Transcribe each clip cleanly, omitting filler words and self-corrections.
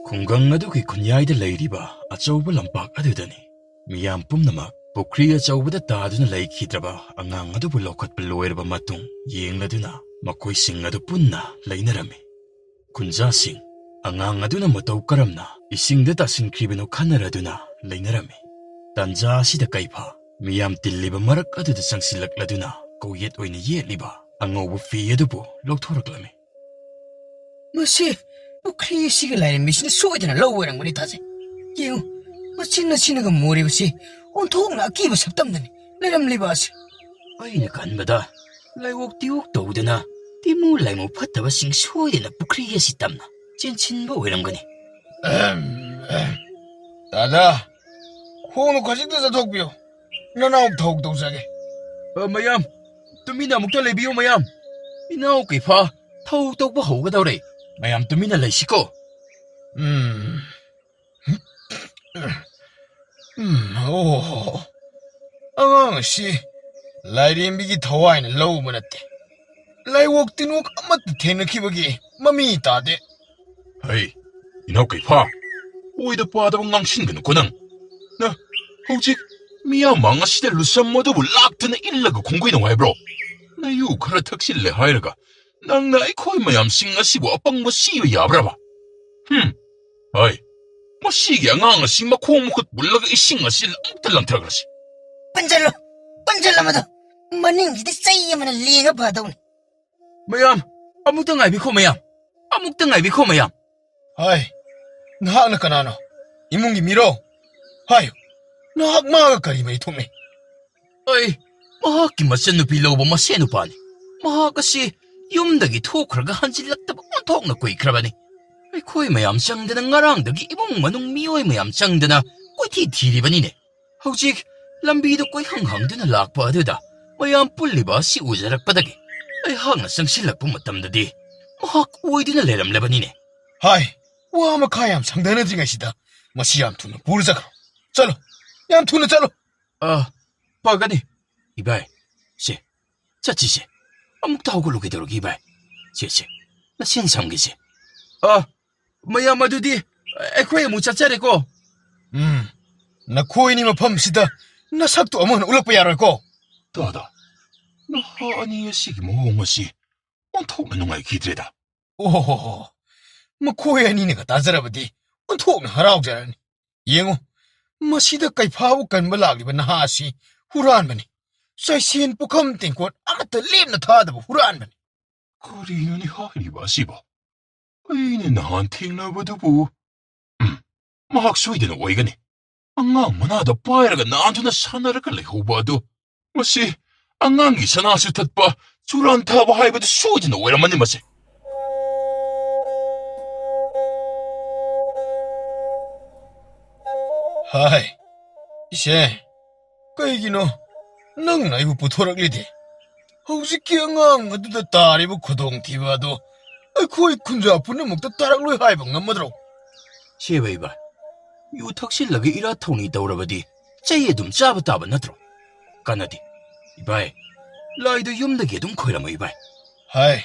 ꯈꯨꯡꯒꯪ ꯑꯗꯨꯒꯤ ꯈꯨꯟꯌꯥꯏꯗ ꯂꯩꯔꯤꯕ ꯑꯆꯧꯕ ꯂꯝꯄꯥꯛ ꯑꯗꯨꯗꯅꯤ ꯃꯤꯌꯥꯝ ꯄꯨꯝꯅꯃꯛ ꯄꯨꯈ꯭ꯔꯤ ꯑꯆꯧꯕꯗ ꯇꯥꯗꯨꯅ ꯂꯩꯈꯤꯗ꯭ꯔꯕ ꯑꯉꯥꯡ ꯑꯗꯨꯕꯨ ꯂꯧꯈꯠꯄ ꯂꯣꯏꯔꯕ ꯃꯇꯨꯡ ꯌꯦꯡꯂꯗꯨꯅ ꯃꯈꯣꯏꯁꯤꯡ ꯑꯗꯨ ꯄꯨꯟꯅ ꯂꯩꯅꯔꯝꯃꯤ꯫ ꯈꯨꯟꯖꯥꯁꯤꯡ ꯑꯉꯥꯡ ꯑꯗꯨꯅ ꯃꯇꯧ ꯀꯔꯝꯅ ꯏꯁꯤꯡꯗ ꯇꯥꯁꯤꯟꯈ꯭ꯔꯤꯕꯅꯣ ꯈꯟꯅꯔꯗꯨꯅ ꯂꯩꯅꯔꯝꯃꯤ꯫ ꯇꯥꯟꯖꯥ ꯑꯁꯤꯗ ꯀꯩꯐꯥ ꯃꯤꯌꯥꯝ ꯇꯤꯜꯂꯤꯕ ꯃꯔꯛ ꯑꯗꯨꯗ ꯆꯪꯁꯤꯜꯂꯛꯂꯗꯨꯅ ꯀꯧꯌꯦꯠ ꯑꯣꯏꯅ ꯌꯦꯠꯂꯤꯕ ꯑꯉꯧꯕ ꯐꯤ ꯑꯗꯨꯕꯨ ꯂꯧꯊꯣꯔꯛꯂꯝꯃꯤ꯫ ꯃꯁꯤ ꯄꯨꯈ꯭ꯔꯤ ꯑꯁꯤꯒ ꯂꯥꯏꯔꯦꯝꯕꯤꯁꯤꯅ ꯁꯣꯏꯗꯅ ꯂꯧꯕ ꯑꯣꯏꯔꯝꯒꯅꯤ ꯊꯥꯖꯩ꯫ ꯌꯦꯡꯉꯨ, ꯃꯆꯤꯟ ꯑꯁꯤꯅꯒ ꯃꯣꯔꯤꯕꯁꯤ ꯑꯣꯟꯊꯣꯛꯅ ꯑꯀꯤꯕ ꯁꯛꯇꯝꯗꯅꯤ ꯂꯩꯔꯝꯂꯤꯕ ꯑꯁꯤ꯫ ꯑꯩꯅ ꯈꯟꯕꯗ ꯂꯥꯏꯋꯣꯛ ꯇꯤꯋꯣꯛ ꯇꯧꯗꯅ ꯇꯤꯃꯨ ꯂꯥꯏꯃꯨ ꯐꯠꯇꯕꯁꯤꯡ ꯁꯣꯏꯗꯅ ꯄꯨꯈ꯭ꯔꯤ ꯑꯁꯤ ꯇꯝꯅ ꯆꯦꯟꯁꯤꯟꯕ ꯑꯣꯏꯔꯝꯒꯅꯤ꯫ ꯗꯥꯗꯥ, ꯈꯣꯡꯅ ꯈꯖꯤꯛꯇ ꯆꯠꯊꯣꯛꯄꯤꯌꯨ, ꯅꯅꯥꯎ ꯊꯧ ꯇꯧꯖꯒꯦ꯫ ꯃꯌꯥꯝ ꯇꯨꯃꯤꯟꯅ ꯑꯃꯨꯛꯇ ꯂꯩꯕꯤꯌꯨ ꯃꯌꯥꯝ꯫ ꯏꯅꯥꯎ ꯀꯩꯐꯥ ꯊꯧ ꯇꯧꯕ ꯍꯧꯒꯗꯧꯔꯦ꯫ ꯃꯌꯥꯝ ꯇꯨꯃꯤꯟꯅ ꯂꯩꯁꯤꯀꯣ꯫ ꯑꯣ, ꯑꯉꯥꯡ ꯑꯁꯤ ꯂꯥꯏꯔꯦꯝꯕꯤꯒꯤ ꯊꯋꯥꯏꯅ ꯂꯧꯕ ꯅꯠꯇꯦ꯫ ꯂꯥꯏꯋꯣꯛ ꯇꯤꯟꯋꯣꯛ ꯑꯃꯠꯇ ꯊꯦꯡꯅꯈꯤꯕꯒꯤ ꯃꯃꯤ ꯇꯥꯗꯦ꯫ ꯍꯩ, ꯏꯅꯥꯎ ꯀꯩꯐꯥ, ꯑꯣꯏꯗ ꯄꯥꯗꯕ ꯉꯥꯡꯁꯤꯟꯒꯅꯨꯀꯣ ꯅꯪ ꯍꯧꯖꯤꯛ ꯃꯤꯌꯥꯝꯃꯥꯡ ꯑꯁꯤꯗ ꯂꯨꯁꯝ ꯑꯗꯨꯕꯨ ꯂꯥꯛꯇꯨꯅ ꯏꯜꯂꯒ ꯈꯣꯡꯒꯩꯅꯧ ꯍꯥꯏꯕ꯭ꯔꯣ? ꯅꯌꯨ ꯈꯔ ꯊꯛꯆꯤꯜꯂꯦ ꯍꯥꯏꯔꯒ ꯅꯪꯅ ꯑꯩꯈꯣꯏ ꯃꯌꯥꯝꯁꯤꯡ ꯑꯁꯤꯕꯨ ꯑꯄꯪꯕ ꯁꯤꯕ ꯌꯥꯕ꯭ꯔꯕ? ꯍꯩ, ꯃꯁꯤꯒꯤ ꯑꯉꯥꯡ ꯑꯁꯤ ꯃꯈꯣꯡ ꯃꯈꯨꯠ ꯄꯨꯜꯂꯒ ꯏꯁꯤꯡ ꯑꯁꯤ ꯑꯃꯨꯛꯇ ꯂꯪꯊꯈ꯭ꯔꯁꯤ꯫ ꯄꯟꯖꯜꯂꯣ, ꯄꯟꯖꯜꯂꯝꯃꯗꯣ ꯃꯅꯤꯡꯁꯤꯗ ꯆꯩ ꯑꯃꯅ ꯂꯦꯡꯉ ꯐꯗꯧꯅꯤ꯫ ꯃꯌꯥꯝ ꯑꯃꯨꯛꯇ ꯉꯥꯏꯕꯤꯈꯣ ꯃꯌꯥꯝ, ꯑꯃꯨꯛꯇ ꯉꯥꯏꯕꯤꯈꯣ ꯃꯌꯥꯝ꯫ ꯍꯥꯏ, ꯅꯍꯥꯛꯅ ꯀꯅꯥꯅꯣ? ꯏꯃꯨꯡꯒꯤ ꯃꯤꯔꯣ? ꯍꯥꯏꯌꯨ, ꯅꯍꯥꯛ ꯃꯥꯒ ꯀꯔꯤ ꯃꯔꯤ ꯊꯣꯛꯅꯩ? ꯑꯩ ꯃꯍꯥꯛꯀꯤ ꯃꯆꯟꯅꯨꯄꯤ ꯂꯧꯕ ꯃꯁꯦꯟ ꯅꯨꯄꯥꯅꯤ꯫ ꯃꯍꯥꯛ ꯑꯁꯤ ꯌꯨꯝꯗꯒꯤ ꯊꯣꯛꯈ꯭ꯔꯒ ꯍꯟꯖꯤꯜꯂꯛꯇꯕ ꯑꯣꯟꯊꯣꯛꯅ ꯀꯨꯏꯈ꯭ꯔꯕꯅꯤ꯫ ꯑꯩꯈꯣꯏ ꯃꯌꯥꯝ ꯆꯪꯗꯅ ꯉꯔꯥꯡꯗꯒꯤ ꯏꯃꯨꯡ ꯃꯅꯨꯡ ꯃꯤꯑꯣꯏ ꯃꯌꯥꯝ ꯆꯪꯗꯅ ꯀꯣꯏꯊꯤ ꯊꯤꯔꯤꯕꯅꯤꯅꯦ꯫ ꯍꯧꯖꯤꯛ ꯂꯝꯕꯤꯗ ꯀꯣꯏꯍꯪ ꯍꯪꯗꯨꯅ ꯂꯥꯛꯄ ꯑꯗꯨꯗ ꯃꯌꯥꯝ ꯄꯨꯜꯂꯤꯕ ꯑꯁꯤ ꯎꯖꯔꯛꯄꯗꯒꯤ ꯑꯩꯍꯥꯛꯅ ꯆꯪꯁꯤꯜꯂꯛꯄ ꯃꯇꯝꯗꯗꯤ ꯃꯍꯥꯛ ꯑꯣꯏꯗꯨꯅ ꯂꯩꯔꯝꯂꯕꯅꯤꯅꯦ꯫ ꯍꯥꯏ, ꯋꯥ ꯃꯈꯥ ꯌꯥꯝ ꯁꯪꯗꯅꯗ꯭ꯔꯤꯉꯩꯁꯤꯗ ꯃꯁꯤ ꯌꯥꯝ ꯊꯨꯅ ꯄꯨꯔ ꯆꯠꯈ꯭ꯔꯣ꯫ ꯆꯠꯂꯣ, ꯌꯥꯝ ꯊꯨꯅ ꯆꯠꯂꯣ꯫ ꯐꯒꯅꯤ ꯏꯕꯥꯏ꯫ ꯆꯠꯁꯤꯁꯦ꯫ ꯑꯃꯨꯛꯇ ꯍꯧꯒꯠꯂꯨꯒꯦꯗꯧꯔꯒꯦ ꯏꯕꯥꯏ꯫ ꯁꯦ ꯅꯁꯦꯟ ꯁꯝꯒꯤꯁꯦ꯫ ꯃꯌꯥꯝ ꯑꯗꯨꯗꯤ ꯑꯩꯈꯣꯏ ꯑꯃꯨꯛ ꯆꯠꯆꯔꯦꯀꯣ꯫ ꯅꯈꯣꯏꯅꯤ ꯃꯐꯝꯁꯤꯗ ꯅꯁꯛꯇꯨ ꯑꯃꯨꯛ ꯎꯠꯂꯛꯄ ꯌꯥꯔꯣꯏꯀꯣ꯫ ꯗꯥꯗꯥ, ꯅꯍꯥ ꯑꯅꯤ ꯑꯁꯤꯒꯤ ꯃꯑꯣꯡ ꯑꯁꯤ ꯑꯣꯟꯊꯣꯛꯅ ꯅꯨꯡꯉꯥꯏꯈꯤꯗ꯭ꯔꯦꯗ꯫ ꯑꯣꯍꯣ, ꯃꯈꯣꯏ ꯑꯅꯤꯅꯒ ꯇꯥꯖꯔꯕꯗꯤ ꯑꯣꯟꯊꯣꯛꯅ ꯍꯔꯥꯎꯖꯔꯅꯤ꯫ ꯌꯦꯡꯉꯨ, ꯃꯁꯤꯗ ꯀꯩꯐꯥꯕꯨ ꯀꯟꯕ ꯂꯥꯛꯂꯤꯕ ꯅꯍꯥ ꯑꯁꯤ ꯍꯨꯔꯥꯟꯕꯅꯤ꯫ ꯆꯩꯁꯦꯟ ꯄꯨꯈꯝ ꯇꯦꯡꯀꯣꯠ ꯑꯃꯠꯇ ꯂꯦꯝꯅ ꯊꯥꯗꯕ ꯍꯨꯔꯥꯟꯕꯅꯤ꯫ ꯀꯔꯤꯅꯣꯅꯦ ꯍꯥꯏꯔꯤꯕ ꯑꯁꯤꯕꯣ? ꯑꯩꯅ ꯅꯍꯥꯟ ꯊꯦꯡꯅꯕꯗꯨꯕꯨ ꯃꯍꯥꯛ ꯁꯣꯏꯗꯅ ꯑꯣꯏꯒꯅꯤ꯫ ꯑꯉꯥꯡ ꯃꯅꯥꯗ ꯄꯥꯏꯔꯒ ꯅꯥꯟꯗꯨꯅ ꯁꯥꯟꯅꯔꯒ ꯂꯩꯍꯧꯕ ꯑꯗꯨ ꯃꯁꯤ ꯑꯉꯥꯡꯒꯤ ꯁꯅꯥꯁꯨ ꯊꯠꯄ ꯆꯨꯔꯥꯟ ꯊꯥꯕ ꯍꯥꯏꯕꯗꯨ ꯁꯣꯏꯗꯅ ꯑꯣꯏꯔꯝꯃꯅꯤ ꯃꯁꯤ꯫ ꯍꯥꯏ, ꯏꯆꯦ, ꯀꯩꯒꯤꯅꯣ ꯅꯪꯅ ꯑꯩꯕꯨ ꯄꯨꯊꯣꯔꯛꯂꯤꯗꯤ? ꯍꯧꯖꯤꯛꯀꯤ ꯑꯉꯥꯡ ꯑꯗꯨꯗ ꯇꯥꯔꯤꯕ ꯈꯨꯗꯣꯡꯊꯤꯕ ꯑꯗꯨ ꯑꯩꯈꯣꯏ ꯈꯨꯟꯖꯥ ꯄꯨꯝꯅꯃꯛꯇ ꯇꯥꯔꯛꯂꯣꯏ ꯍꯥꯏꯕ ꯉꯝꯃꯗ꯭ꯔꯣ? ꯁꯦꯕ ꯏꯕꯥꯏ, ꯌꯨ ꯊꯛꯆꯤꯜꯂꯒ ꯏꯔꯥꯠ ꯊꯧꯅꯤ ꯇꯧꯔꯕꯗꯤ ꯆꯩ ꯑꯗꯨꯝ ꯆꯥꯕ ꯇꯥꯕ ꯅꯠꯇ꯭ꯔꯣ? ꯀꯥꯟꯅꯗꯦ ꯏꯕꯥꯏ, ꯂꯥꯏꯗꯣ ꯌꯨꯝꯗꯒꯤ ꯑꯗꯨꯝ ꯈꯣꯏꯔꯝꯃꯣ ꯏꯕꯥꯏ꯫ ꯍꯥꯏ,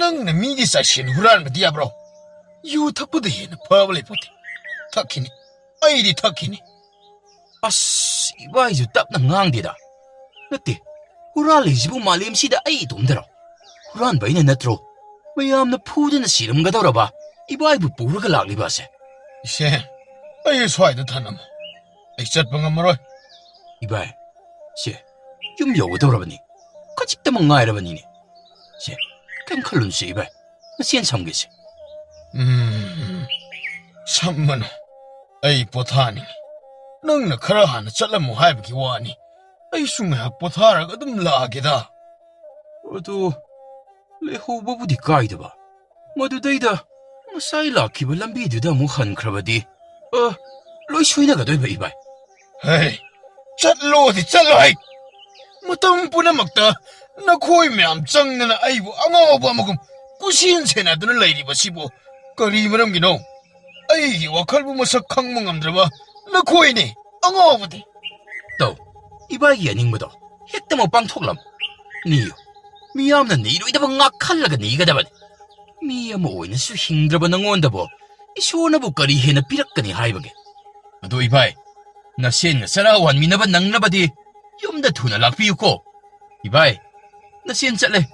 ꯅꯪꯅ ꯃꯤꯒꯤ ꯆꯥꯏꯁꯦꯟ ꯍꯨꯔꯥꯟꯕꯗꯤ ꯌꯥꯕ꯭ꯔꯣ? ꯌꯨ ꯊꯛꯄꯗ ꯍꯦꯟꯅ ꯐꯕ ꯂꯩꯄꯣꯠꯇꯦ꯫ ꯊꯛꯈꯤꯅꯤ, ꯑꯩꯗꯤ ꯊꯛꯈꯤꯅꯤ꯫ ꯏꯕꯥꯏꯁꯨ ꯇꯞꯅ ꯉꯥꯡꯗꯦꯗ꯫ ꯅꯠꯇꯦ, ꯍꯨꯔꯥꯜꯂꯤꯁꯤꯕꯨ ꯃꯥꯂꯦꯝꯁꯤꯗ ꯑꯩ ꯏꯇꯣꯝꯗꯔꯣ? ꯍꯨꯔꯥꯟꯕ ꯑꯩꯅ ꯅꯠꯇ꯭ꯔꯣ? ꯃꯌꯥꯝꯅ ꯐꯨꯗꯅ ꯁꯤꯔꯝꯒꯗꯧꯔꯕ ꯏꯕꯥꯏꯕꯨ ꯄꯨꯔꯒ ꯂꯥꯛꯂꯤꯕ ꯑꯁꯦ? ꯏꯆꯦ, ꯑꯩ ꯁ꯭ꯋꯥꯏꯗ ꯊꯅꯝꯃꯨ, ꯑꯩ ꯆꯠꯄ ꯉꯝꯃꯔꯣꯏ꯫ ꯏꯕꯥꯏ, ꯌꯨꯝ ꯌꯧꯒꯗꯧꯔꯕꯅꯤ꯫ ꯈꯖꯤꯛꯇꯃꯛ ꯉꯥꯏꯔꯕꯅꯤꯅꯦ꯫ ꯀꯩꯝ ꯈꯜꯂꯨꯅꯨꯁꯦ ꯏꯕꯥꯏ, ꯅꯁꯦꯟ ꯁꯝꯒꯦꯁꯦ꯫ ꯁꯝꯃꯅꯨ, ꯑꯩ ꯄꯣꯊꯥꯅꯤꯡꯉꯤ꯫ ꯅꯪꯅ ꯈꯔ ꯍꯥꯟꯅ ꯆꯠꯂꯝꯃꯨ ꯍꯥꯏꯕꯒꯤ ꯋꯥꯅꯤ꯫ ꯑꯩꯁꯨ ꯉꯥꯏꯍꯥꯛ ꯄꯣꯊꯥꯔꯒ ꯑꯗꯨꯝ ꯂꯥꯛꯑꯒꯦꯗ꯫ ꯑꯗꯣ ꯂꯩꯍꯧꯕꯕꯨꯗꯤ ꯀꯥꯏꯗꯕ, ꯃꯗꯨꯗꯩꯗ ꯉꯁꯥꯏ ꯂꯥꯛꯈꯤꯕ ꯂꯝꯕꯤꯗꯨꯗ ꯑꯃꯨꯛ ꯍꯟꯈ꯭ꯔꯕꯗꯤ ꯂꯣꯏ ꯁꯣꯏꯅꯒꯗꯣꯏꯕ ꯏꯕꯥꯏ꯫ ꯍꯩ, ꯆꯠꯂꯣꯗꯤ ꯆꯠꯂꯣ ꯍꯩ! ꯃꯇꯝ ꯄꯨꯝꯅꯃꯛꯇ ꯅꯈꯣꯏ ꯃꯌꯥꯝ ꯆꯪꯗꯅ ꯑꯩꯕꯨ ꯑꯉꯥꯎꯕ ꯑꯃꯒꯨꯝ ꯀꯨꯁꯤꯟ ꯁꯦꯟꯅꯗꯨꯅ ꯂꯩꯔꯤꯕꯁꯤꯕꯨ ꯀꯔꯤ ꯃꯔꯝꯒꯤꯅꯣ? ꯑꯩꯒꯤ ꯋꯥꯈꯜꯕꯨ ꯃꯁꯛ ꯈꯪꯕ ꯉꯝꯗ꯭ꯔꯕ ꯅꯈꯣꯏꯅꯤ ꯑꯉꯥꯎꯕꯗꯤ꯫ ꯇꯧ, ꯏꯕꯥꯏꯒꯤ ꯑꯅꯤꯡꯕꯗꯣ ꯍꯦꯛꯇꯃꯛ ꯄꯥꯡꯊꯣꯛꯂꯝ꯫ ꯅꯤꯌꯨ, ꯃꯤꯌꯥꯝꯅ ꯅꯤꯔꯣꯏꯗꯕ ꯉꯥꯛ ꯈꯜꯂꯒ ꯅꯤꯒꯗꯕꯅꯤ꯫ ꯃꯤ ꯑꯃ ꯑꯣꯏꯅꯁꯨ ꯍꯤꯡꯗ꯭ꯔꯕ ꯅꯉꯣꯟꯗꯕꯨ 이소나부 거리 해나 삐락거니 하이버게. 아도 이바이, 나센 사라완 미나바 낭나바디 염다 투나 락비유코. 이바이, 나센 짤래.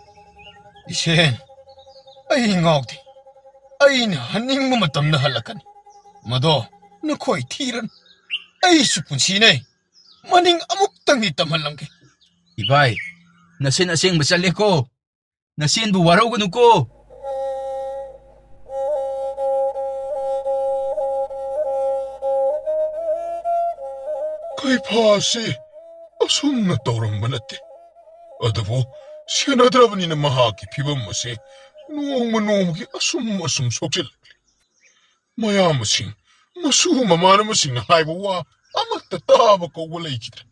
이센, 아이 ngọc thì, ai nè hắn ninh mà tầm nó halakani. Mà đó, nó khỏi thiran. Ai supun si này, mà ninh amuk tang ni tam halang ke. 이바이, 나센 아생 마짤래코. 나센 부 와라오고 누코. Kay pasi, asum na tawrang manati. Adabo, siya nadraban ni na mahaki pibam mo si, nuong manomgi asum soksil. Maya mo sing, masuma mana mo sing na haiba wa, amat tataba ko walay kita.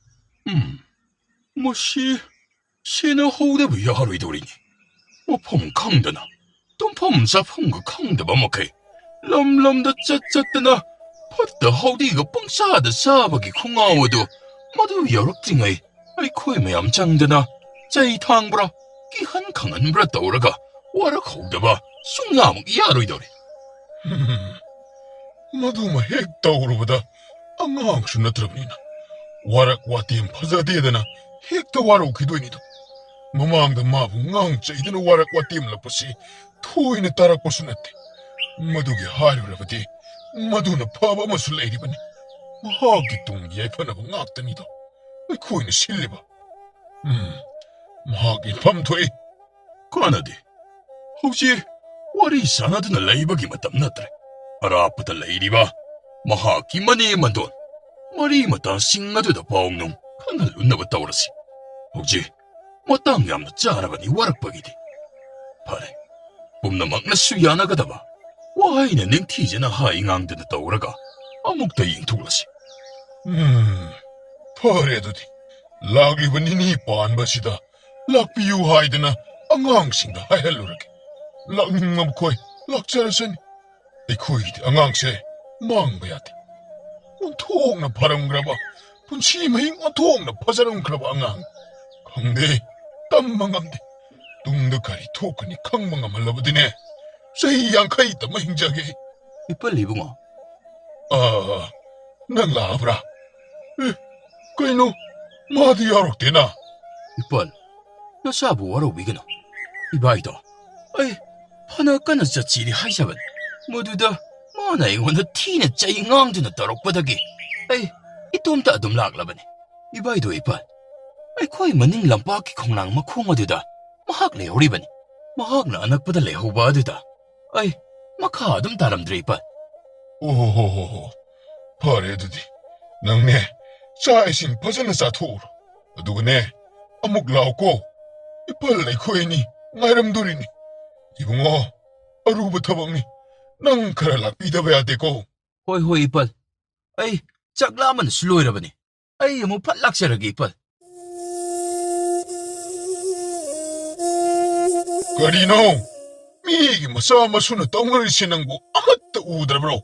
Masi, sina houda ba yaharoy dorini. O pom kangda na, tom pom sa pom ka kangda ba mo kay. Lam da chat na, 팟다 허디가 뻥싸다 싸박이 콩아워도 모두 여럭징의 아이코에 매암 장드나 짜이 탕브라 끼한 강한 브라 떠오르가 와라 거우다봐 숭나무 이하로이더리 모두 뭐 핵떠오르보다 앙앙수나 들어보니나 와락 와띠엔 파자디에다나 핵떠 와라 오기도이니도 마마앙다 마부 앙짜이드나 와락 와띠엔 라포시 토이네 따라꼬수나테 모두게 하류라바디 Maduna paba masulay ba ni? Mahagi tong yay pa na bang akta nito. Ay kuy na sili ba? Mahagi pamtoy. Kanadi, 혹시 wari sanado na laibagi matamnatre. Arapata laydi ba? Mahagi maniman doon. Marimata singado da paong nung kanalun na batawrasi. 혹시 matangyam na tsara ba ni warakpagidi? Pare, bumnamak na suyanagada ba? 와이는 냉티제나 하잉앙드는 떠오르가 아묵다 잉투글라시. 파레도디 락리버니니 반바시다 락비유 하이드나 앙앙싱다 하헬루르게 락닝맘코이 락자라서니 이코이디 앙앙세 망바야디 온통나 바람그라바 분치마잉 온통나 파자랑그라바 앙앙 강대 땀망감대 뚱득하리 토크니 강망감 할라버디네 Say yang kay ita mahingjagi. 이빨리붕어. Nang labra. Kay no, madi yarok tina. 이빨, 여사부 와로 위그너. 이바이도. 아이, 파나까나 자치리 하이샤반. 모두다 마나 이거는 티네 짜이 앙드나 따록바닥이. 아이, 이톰다 좀 락라바네. 이바이도 이빨. 아이, 거의 만닝 람바키 콩랑 마콩어두다. 마학 레오리바네. 마학나 아낙보다 레호바두다. 아이, 마카듬 다람들이 이빨. 오호호호, 파레드디. 낭네, 사이신 파자나 사토로. 누구네, 아목 라오고. 이빨 레코이니, 나이람도리니. 이붕어, 아루부타방니. 낭 카랄락 비다베야 되고. 호이호이 이빨. 아이, 짝라만 술로이라바니. 아이, 뭐 팔락샤르기 이빨. 거리노. 미기 마사마수나 덩어리 신앙고 아무것도 우드라브로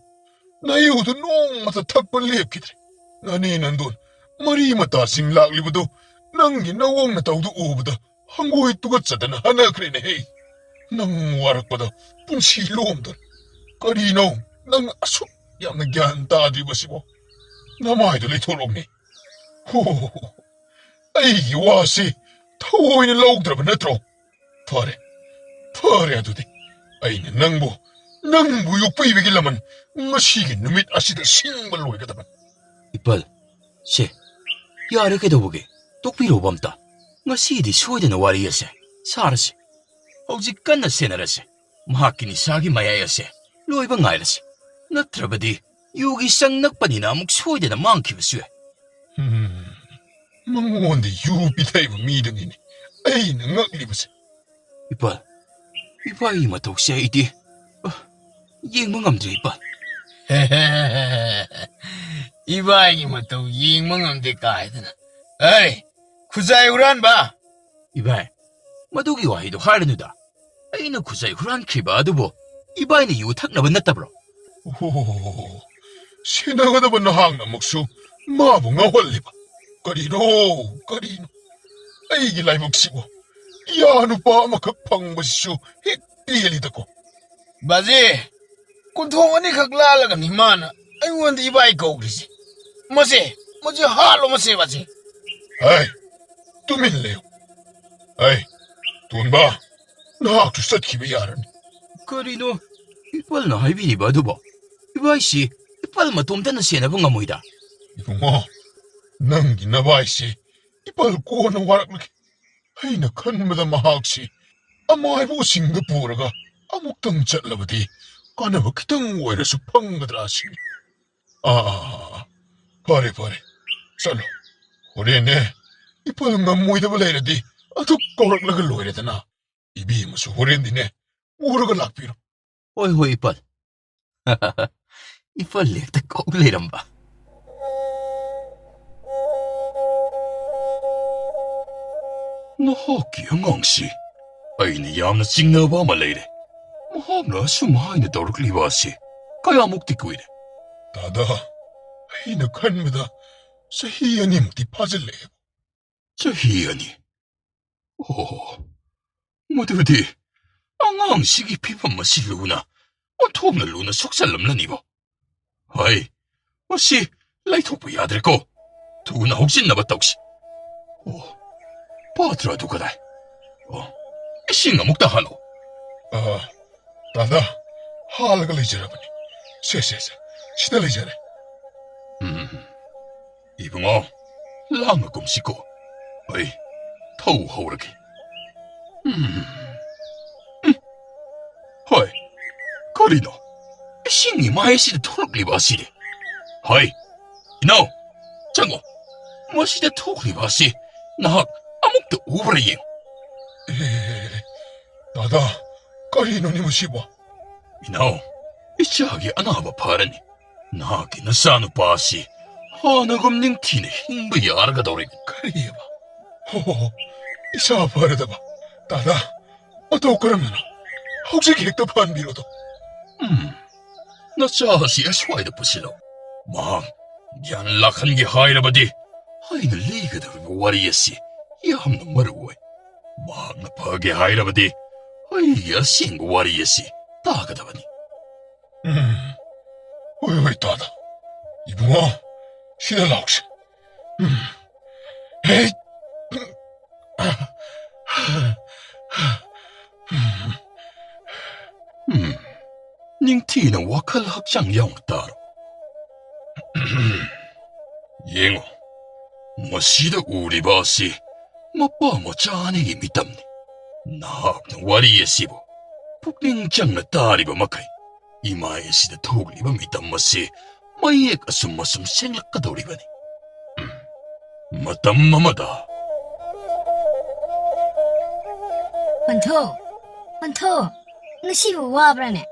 나이우도 농마다 탁벌 랩기드래 나니는 돈 머리마다 싱락리부도 낭기 나옹나 따우도 우부다 한고에 뚜껑짜다나 하나 그래네 헤이 낭 와락보다 분시 로움들 거리노 낭 아수 양나 갸안 따디버시고 나마이도 레토록니 호호호 아이기 와시 타오이는 라옥드라브 네트로 파레아도디 아이는 낭부 욕바이베길라만 마시게 누밋 아시다 싱발로 이가다만 이빨, 시, 야르게도 보게 똑비로 범다. 마시디 소이드나 와리야세, 사라시. 혹시 깐나 세나라세, 마키니 사기 마야야세, 로이바 nga이라세. 나트라바디 요기 쌍낙반이나 묵 소이드나 많기버스웨. 망원데 유비타이브 미등이니 아이는 ngak리버세 이빨, 이빨이 마토 혹시 이디 잉멍함들 이빨. 이바이 뭐또 잉멍함들 까이드나. 에이, 구자이 우란 봐. 이빨, 마도기 와이도 하르누다. 아이는 구자이 후란 키바드보. 이바이는 유탁 나번났다브로. 오, 시나가다번 항나 목수 마붕아 헐리바 거리노 아이기 라이 목시고 야누 빠마카 팡보시슈 헷비엘리다고 바지, ꯀꯣꯟꯊꯣꯡ ꯑꯅꯤꯈꯛ ꯂꯥꯜꯂꯒꯅꯤ ꯃꯥꯅ ꯑꯩꯉꯣꯟꯗ ꯏꯕꯥꯏ ꯀꯧꯈ꯭ꯔꯤꯁꯦ ꯃꯁꯦ ꯍꯥꯠꯂꯣ ꯃꯁꯦ ꯍꯩ ꯇꯨꯃꯤꯟ ꯂꯩꯌꯨ ꯍꯩ ꯇꯣꯟꯕ ꯅꯍꯥꯛꯁꯨ ꯆꯠꯈꯤꯕ ꯌꯥꯔꯅꯤ ꯀꯔꯤꯅꯣ ꯏꯄꯜꯅ ꯍꯥꯏꯕꯤꯔꯤꯕ ꯑꯗꯨꯕꯣ ꯏꯕꯥꯏꯁꯤ ꯏꯄꯜ ꯃꯇꯣꯝꯇꯅ ꯁꯦꯟꯅꯕ ꯉꯝꯃꯣꯏꯗ 이봉아, ꯅꯪꯒꯤ ꯅꯕꯥꯏꯁꯤ ꯏꯄꯜ ꯀꯣꯟꯅ ꯋꯥꯔꯛꯂꯒꯦ ꯑꯩꯅ ꯈꯟꯕꯗ ꯃꯍꯥꯛꯁꯤ ꯑꯃꯥꯏꯕꯁꯤꯡꯗ ꯄꯨꯔꯒ ꯑꯃꯨꯛꯇꯪ ꯆꯠꯂꯕꯗꯤ ꯀꯥꯟꯅꯕ ꯈꯤꯇꯪ ꯑꯣꯏꯔꯁꯨ ꯐꯪꯒꯗ꯭ꯔꯥ ꯁꯤꯅꯤ ꯐꯔꯦ ꯆꯠꯂꯣ ꯍꯣꯔꯦꯟꯅꯦ ꯏꯄꯜ ꯉꯝꯃꯣꯏꯗꯕ ꯂꯩꯔꯗꯤ ꯑꯗꯨ ꯀꯧꯔꯛꯂꯒ ꯂꯣꯏꯔꯦꯗꯅ 이비ꯃꯁꯨ ꯍꯣꯔꯦꯟꯗꯤꯅꯦ ꯄꯨꯔꯒ ꯂꯥꯛꯄꯤꯔꯣ ꯍꯣꯏ 이빨 이빨 ꯍꯦꯛꯇ ꯀꯧ ꯂꯩꯔꯝꯕ ꯅꯍꯥꯛꯀꯤ ꯑꯉꯥꯡꯁꯤ ꯑꯩꯅ ꯌꯥꯝꯅ ꯆꯤꯡꯅꯕ ꯑꯃ ꯂꯩꯔꯦ ꯃꯍꯥꯛꯅ ꯑꯁꯨꯝ ꯍꯥꯏꯅ ꯇꯧꯔꯛꯂꯤꯕ ꯑꯁꯤ ꯀꯌꯥꯃꯨꯛꯇꯤ ꯀꯨꯏꯔꯦ ꯗꯥꯗꯥ ꯑꯩꯅ ꯈꯟꯕꯗ ꯆꯍꯤ 2ꯃꯨꯛꯇꯤ ꯐꯥꯖꯤꯜꯂꯛꯑꯦ ꯆꯍꯤ 2 ꯑꯣ ꯃꯗꯨꯗꯤ ꯑꯉꯥꯡꯁꯤꯒꯤ ꯐꯤꯚꯝ ꯑꯁꯤ ꯑꯣꯟꯊꯣꯛꯅ ꯂꯨꯅ ꯁꯣꯛꯆꯜꯂꯝꯂꯅꯤꯕꯣ ꯍꯩ ꯃꯁꯤ ꯂꯩꯊꯣꯛꯄ ꯌꯥꯗ꯭ꯔꯦꯀꯣ ꯊꯨꯅ ꯍꯧꯖꯤꯟꯅꯕ ꯇꯧꯁꯤ ꯑꯣ ꯄꯥꯇ꯭ꯔ ꯑꯗꯨ ꯀꯗꯥꯏ ꯏꯁꯤꯡ ꯑꯃꯨꯛꯇ ꯍꯥꯜꯂꯣ ꯗꯥꯗꯥ ꯍꯥꯜꯂꯒ ꯂꯩꯖꯔꯕꯅꯤ ꯁꯦ ꯁꯤꯗ ꯂꯩꯖꯔꯦ 이붕어 랑어꿈시고 어이 터우 허우르기 허이 거리노 싱이 마에시드 토록리바시리 허이 이노 장고 마시드 토록리바시 나학 아묵도 우브라잉 다다 거리노니 무시보 이노 이자기 아나바 파라니 나기 나사누 바시 하나금닝 티네 힝부 야르가 도리 그리봐 호호 이사 버려다봐 다다 어떠 그러면 혹시 객도 반비로도 나 자시야 스와이드 부실로 막 얀락한 게 하이라바디 하이는 리가다 와리야시 야함나 머르고이 막나 파게 하이라바디 하이야 싱고 와리야시 다가다바니 어이 다다 이붕어 시달라옥시 에이 닝티는 와칼 학장 영 따로 잉어 머시다 우리 바시 머빠 짜내기 미담니 나학는 와리에 시보 북링장나 따리바 마카이 이마에 시다 토글리바 미담 머시 마이에 가슴 생략가 도리바니 마담마마다 원토 ngasibu wabrane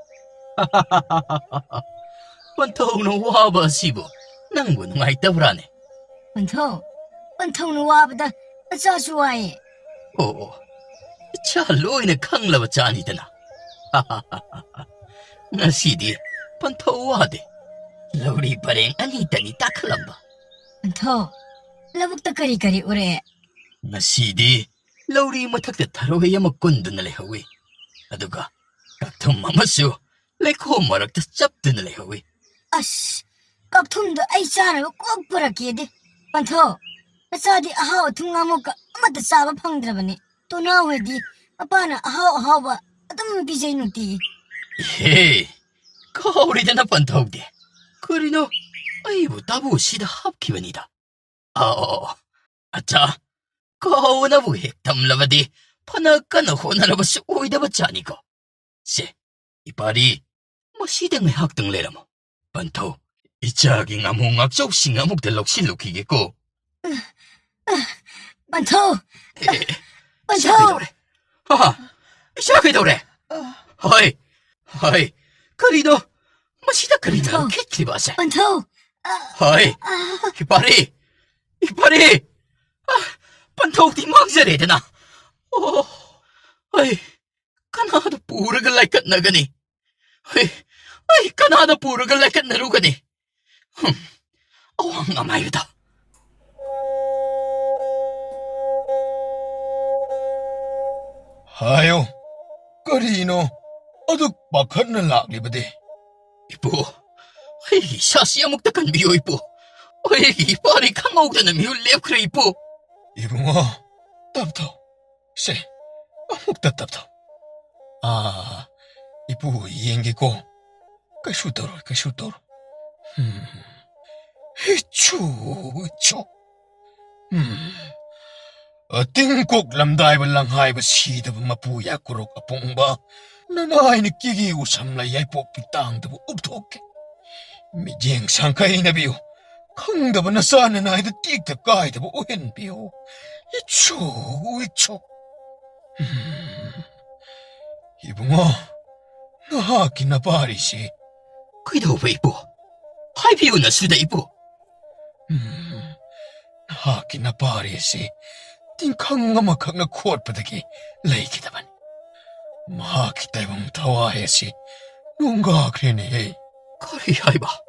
원통는 와봐 시부 낭부 누가있다브라네 원토는 wabda azasu waye 오 차 로이네 캉라바 짜니드나 ngasi디 번토 와데 로리 바랭 아니다니 따클람바 원토 labukta kari ure ngasi디 로리 마탁다 타로헤 야마 꼰드나 레하위 아두가 kaktum mamasu lekho marakta chapduna lehawi ash kakthumdo ai charaga kok purakiyade wanto achadi ahaw thungamuka amata chaba phangdrabani tona wedi apana ahaw ba adum bijay nuti 해 거울이잖아 번터우디 그리노 아이고 따부 시다 합기반이다 아차 거우나부 핵담라바디 파나까나 호나라바시 오이다바치 아니고 세 이빨이 시댕의 학등래라모 번터 이짝이 아몽악 쪽싱 아목들럭 실룩히겠고 wanto 시작해도래 시작해도래 하이 그리도 시다 그리나 캐치바세 wanto 하이 이빨이 번터 딩망자래 되나 하이 kanada pura like na gani. Ay, kanada pura like na ru gani. Awang amay da. 하요 거리노 어둑 막하는 락리버디 이보, ꯑꯩꯒꯤ ꯏꯁꯥꯁꯤ ꯑꯃꯨꯛꯇ ꯀꯟꯕꯤꯌꯨ 이보. ꯑꯩꯒꯤ ꯏꯄꯥꯅꯤ ꯈꯪꯍꯧꯗꯅ ꯃꯤꯍꯨꯜ ꯂꯦꯞꯈ꯭ꯔꯦ 이보. 이봉아, 땀터. 쎄, 아무것도 땀터. 아, 이보 이행기고, 까슈도로. 히추. 띵꼭 람다이브 랑하이브 시드브 마부 야꾸록 아뽕바, 나나이니 끼기고 삼라 야이뽀삐 땅드부 읍토게. 미징 상카이나비요. 강다부 나사는 아이드 띡드 까이드부 오헨비요. 이초. 이봉아, 나하기나 바리시. 그이도봐 이보. 하이비우나 수다 이보. 나하기나 바리시. 띵캉가마 강나 코엇바닥이 레이키다반. 마하기 따이봉 타와해시. 누가 그래네. 그리 하이바.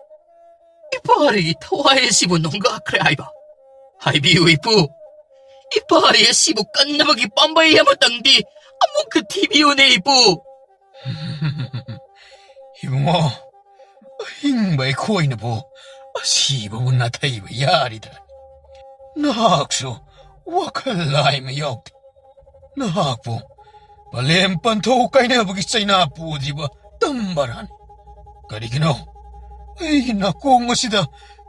이파리 타와의 시부 농가 그래 하이바. 하이비우 이보. 이파리의 시부 깐나박이 빰바이 야마땅디 아무 그 TV오네 이보. 이봉아, 잉바이 코이나보. 시부분 나타이브 야리다. 나학수 와칼라이메 역대. 나학부 발렘판토 까이나보기 짜이나 부디바 땀바란. 가리기노 에이나 꽁것이다.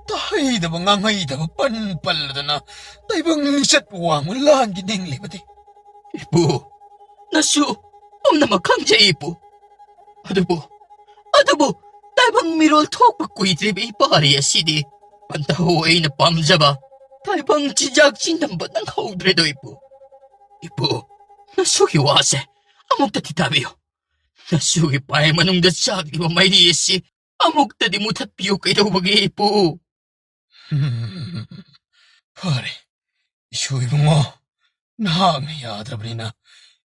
따이다바 낭하이다바 빤빨라다나 따이방 리셋 왕을 란기 냉리바디. 이보. 나수 엄나마 강제 이보. 아두보 딸방 미롤 톡 받고 이드립 이파리의 시디. 반타호 에이나 밤잡아. 딸방 지작 진담바 난 하우드레도 이보. 이보. 나수기 와세. 아목다티 답이요. 나수기 빠에만웅다 싹이와 마이리에시. 아목다디 못hat 비요 까이다고 보기 이보. 파리, 이슈이봉아, 나음이 야드라브리나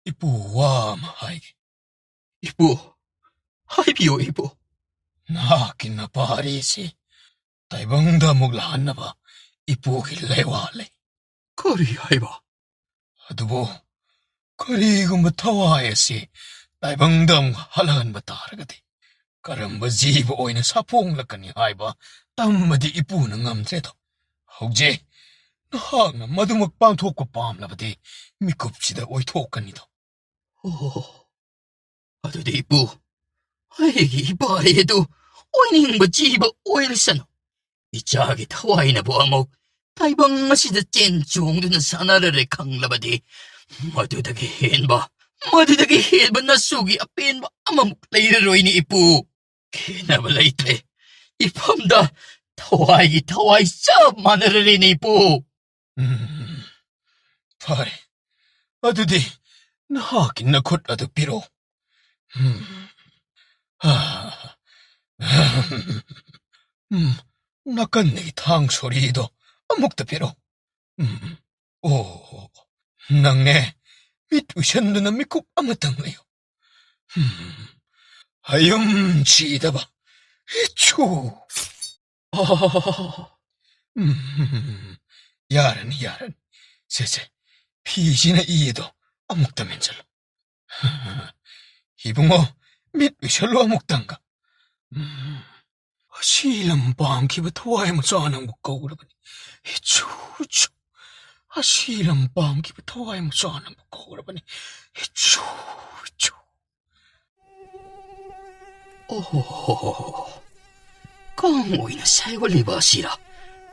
이쁘와 마하이게. 이보. 하이비요 이보. 나기나 파리시. 따이방다 목라한나바 이쁘기 레와레. 그리 하이바. 아두보, 그리고 타와에시 따이방담 할라간바 따라가디. 까름바 지브 오이나 사퐁락가니 하이바 땀마디 이쁘는 감드레도. 혹지 나하나 마두막 빵톡고 빰라바디 미급시다 오이톡가니도. 오. 아두디 이보. 아이기 이바리에도 오이닝바 지바 오일사노. 이자기 타와이나 보아목. 타이방 마시다 젠 종두는 사나라를 강라바디. 마두다기 헨바 나수기 앞엔바 아마목 레이르로이니 이쁘. 키나바 레이트레. 이밤다 타와이 쌉 마늘리니 이쁘. 파리, 아두디 나하긴 나콧 아두 비로. 나간네 탕 소리도 아목도 비로. 오, 낭네 밑우셨느나 미국 아무땅네요. 하염 지다봐. 초. 야란. 세세, 피지나 이해도 아목다면절로. 이붕어 밑위셜로 아목단가. 시람 방기부터 와이모 쏘아는 못 거우라버니. 추추. 시람 방기부터 와이모 쏘아는 못 거우라버니. 추추. 오. 강오이나 살골리바시라.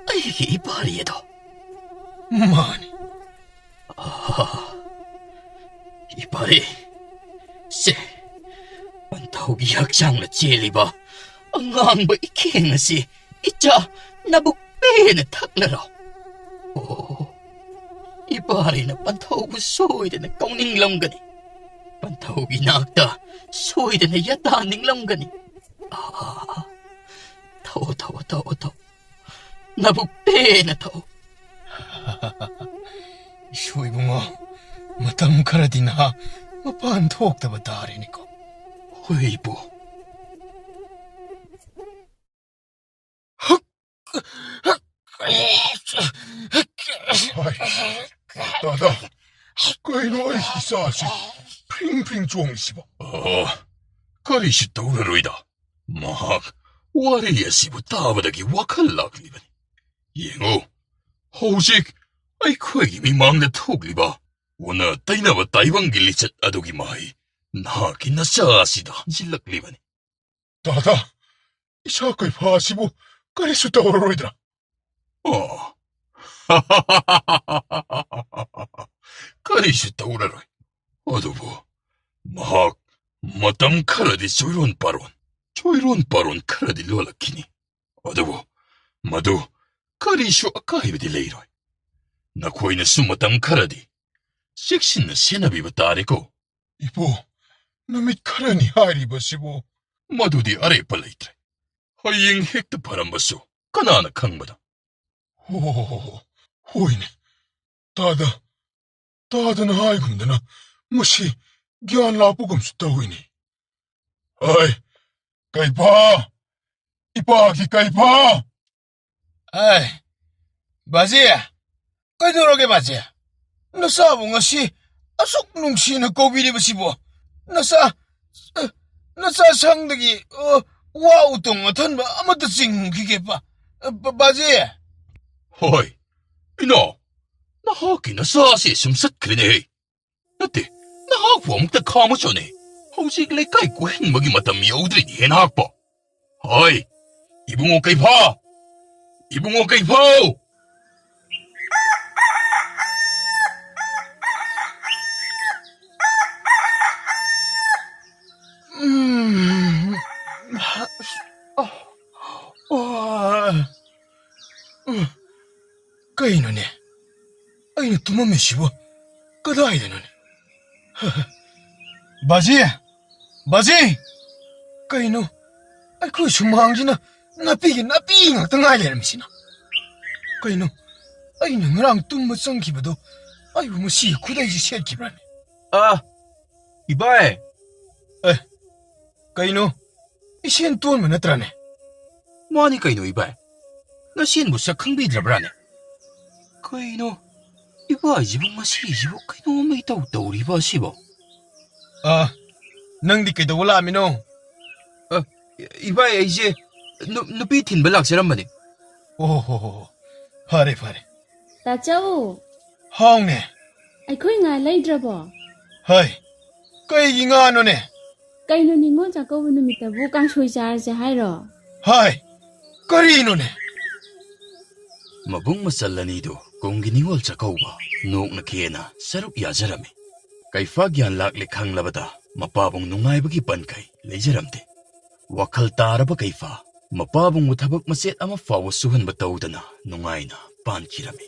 아이기 이바리에도. 많이. 이바리. 세. 안타오기 학장나 젤리바. 안강바 이킹나시. 이자 나북 빼나 탁라라. 오. 이바리나 반타오구 소이데나 꽁닝람가니. 반타오기 낙다 소이데나 야다닝람가니. 타오. 나북 빼나 타오. 쇼이붕어, 마땅 카라디나, 마판 톡다바 다리니까. 회이보. 나다. 그이노이 히사시 핑핑 종시바. 거리시 떠오르로이다. 막 ꯋꯥꯔꯤ ꯑꯁꯤꯕꯨ ꯇꯥꯕꯗꯒꯤ ꯋꯥꯈꯜ ꯂꯥꯛꯂꯤꯕꯅꯤ. ꯌꯦꯡꯉꯨ, ꯍꯧꯖꯤꯛ ꯑꯩꯈꯣꯏꯒꯤ ꯃꯤꯃꯥꯡꯗ ꯊꯣꯛꯂꯤꯕ ꯑꯣꯟꯅ ꯇꯩꯅꯕ ꯇꯥꯏꯕꯪꯒꯤ ꯂꯤꯆꯠ ꯑꯗꯨꯒꯤ ꯃꯍꯩ ꯅꯍꯥꯛꯀꯤ ꯅꯆꯥ ꯑꯁꯤꯗ ꯍꯟꯖꯤꯜꯂꯛꯂꯤꯕꯅꯤ. ꯗꯥꯗꯥ, ꯏꯁꯥ ꯀꯩꯐꯥ ꯑꯁꯤꯕꯨ ꯀꯔꯤꯁꯨ ꯇꯧꯔꯔꯣꯏꯗ꯭ꯔꯥ? ꯀꯔꯤꯁꯨ ꯇꯧꯔꯔꯣꯏ. ꯑꯗꯨꯕꯨ ꯃꯍꯥꯛ ꯃꯇꯝ ꯈꯔꯗꯤ ꯆꯣꯏꯔꯣꯟ ꯄꯥꯔꯣꯟ ꯈꯔꯗꯤ ꯂꯣꯜꯂꯛꯈꯤꯅꯤ. ꯑꯗꯨꯕꯨ ꯃꯗꯨ ꯀꯔꯤꯁꯨ ꯑꯀꯥꯏꯕꯗꯤ ꯂꯩꯔꯣꯏ. ꯅꯈꯣꯏꯅꯁꯨ ꯃꯇꯝ ꯈꯔꯗꯤ ꯆꯦꯛꯁꯤꯟꯅ ꯁꯦꯟꯅꯕꯤꯕ ꯇꯥꯔꯦꯀꯣ. ꯏꯄꯨ, ꯅꯨꯃꯤꯠ ꯈꯔꯅꯤ ꯍꯥꯏꯔꯤꯕꯁꯤꯕꯨ. ꯃꯗꯨꯗꯤ ꯑꯔꯦꯞꯄ ꯂꯩꯇ꯭ꯔꯦ. ꯍꯌꯦꯡ ꯍꯦꯛꯇ ꯐꯔꯝꯕꯁꯨ ꯀꯅꯥꯅ ꯈꯪꯕꯅꯣ? ꯍꯣꯏꯅꯦ. ꯇꯥꯗꯅ ꯍꯥꯏꯒꯨꯝꯗꯅ ꯃꯁꯤ ꯒ꯭ꯌꯥꯟ ꯂꯥꯛꯄꯒꯨꯝꯁꯨ ꯇꯧꯏꯅꯤ. ꯍꯩ, ꯀꯩꯐꯥ! ꯏꯄꯥꯒꯤ ꯀꯩꯐꯥ! ꯕꯥꯖꯤ, ꯀꯩꯗꯧꯔꯒꯦ ꯕꯥꯖꯤ? ꯅꯆꯥꯕꯨ ꯉꯁꯤ ꯑꯁꯨꯛ ꯅꯨꯡꯁꯤꯅ ꯀꯧꯕꯤꯔꯤꯕꯁꯤꯕꯨ ꯅꯆꯥ ꯁꯪꯗꯒꯤ ꯋꯥ ꯎꯇꯣꯡ ꯑꯊꯟꯕ ꯑꯃꯠꯇ ꯆꯤꯡꯈꯤꯒꯦ ꯕꯥꯖꯤ. ꯍꯣꯏ, ꯏꯅꯥꯎ, ꯅꯍꯥꯛꯀꯤ ꯅꯆꯥꯁꯤ ꯁꯨꯝ ꯆꯠꯈ꯭ꯔꯦꯅꯦꯍꯦ. ꯅꯠꯇꯦ, ꯅꯍꯥꯛꯄꯨ ꯑꯃꯨꯛꯇ ꯈꯥꯝꯃꯨꯆꯣꯅꯦ. ꯍꯧꯖꯤꯛ ꯂꯩꯀꯥꯏ ꯀꯣꯏꯍꯟꯕꯒꯤ ꯃꯇꯝ ꯌꯧꯗ꯭ꯔꯤꯅꯦꯍꯦ ꯅꯍꯥꯛꯄꯣ. ꯍꯣꯏ, ꯏꯕꯨꯡꯉꯣ ꯀꯩꯐꯥ! ꯏꯕꯨꯡꯉꯣ ꯀꯩꯐꯥꯎ! ꯀꯩꯅꯣꯅꯦ? ꯑꯩꯅ ꯇꯨꯝꯃꯝꯃꯤꯁꯤꯕꯨ ꯀꯗꯥꯏꯗꯅꯣꯅꯦ? ꯕꯥꯖꯤ! ꯀꯩꯅꯣ? ꯑꯩꯈꯣꯏ ꯁꯨꯃꯥꯡꯁꯤꯅ ꯅꯥꯄꯤ ꯉꯥꯛꯇ ꯉꯥꯏ ꯂꯩꯔꯝꯃꯤꯁꯤꯅ? ꯀꯩꯅꯣ? ꯑꯩꯅ ꯉꯔꯥꯡ ꯇꯨꯝꯕ ꯆꯪꯈꯤꯕꯗꯣ ꯑꯩꯕꯨ ꯃꯁꯤ ꯈꯨꯗꯩꯁꯤ ꯁꯦꯠꯈꯤꯕ꯭ꯔꯥꯅꯦ? 이봐이! ꯀꯩꯅꯣ? 이신 ꯇꯣꯟꯕ ꯅꯠꯇ꯭ꯔꯥꯅꯦ? 뭐하니 까이노 이봐이? 나 시인 무사 캉비드라브라네. 까이노, 이봐 이집은 마시이집어 까이노 엄마 이따 웃다 우리 봐 시버. ꯅꯪꯗꯤ ꯀꯩꯗꯧꯕ ꯂꯥꯛꯑꯝꯃꯤꯅꯣ? 이봐이 이제 누비 틴발 락세란마니. 오호호호. ꯐꯔꯦ. ꯇꯥꯆꯧ, ꯍꯥꯎꯅꯦ. ꯑꯩꯈꯣꯏ ꯉꯥ ꯂꯩꯗ꯭ꯔꯕꯣ? ꯍꯩ, ꯀꯩꯒꯤ ꯉꯥꯅꯣꯅꯦ? ꯀꯩꯅꯣ ꯅꯤꯉꯣꯜ ꯆꯥꯛꯀꯧꯕ ꯅꯨꯃꯤꯠꯇꯕꯨ ꯀꯥꯡꯁꯣꯏ ꯆꯥꯔꯁꯦ ꯍꯥꯏꯔꯣ? ꯍꯥꯏ, ꯀꯔꯤꯅꯣꯅꯦ? ꯃꯕꯨꯡ ꯃꯆꯜ ꯑꯅꯤꯗꯨ ꯀꯨꯝꯒꯤ ꯅꯤꯉꯣꯜ ꯆꯥꯛꯀꯧꯕ ꯅꯣꯛꯅꯈꯤꯑꯅ ꯁꯔꯨꯛ ꯌꯥꯖꯔꯝꯃꯤ. ꯀꯩꯐꯥ ꯒ꯭ꯌꯥꯟ ꯂꯥꯛꯂꯦ ꯈꯪꯂꯕꯗ ꯃꯄꯥꯕꯨꯡ ꯅꯨꯡꯉꯥꯏꯕꯒꯤ ꯄꯟꯈꯩ ꯂꯩꯖꯔꯝꯗꯦ. ꯋꯥꯈꯜ ꯇꯥꯔꯕ ꯀꯩꯐꯥ ꯃꯄꯥꯕꯨꯡꯕꯨ ꯊꯕꯛ ꯃꯆꯦꯠ ꯑꯃ ꯐꯥꯎꯕ ꯁꯨꯍꯟꯕ ꯇꯧꯗꯅ ꯅꯨꯡꯉꯥꯏꯅ ꯄꯥꯟꯈꯤꯔꯝꯃꯤ.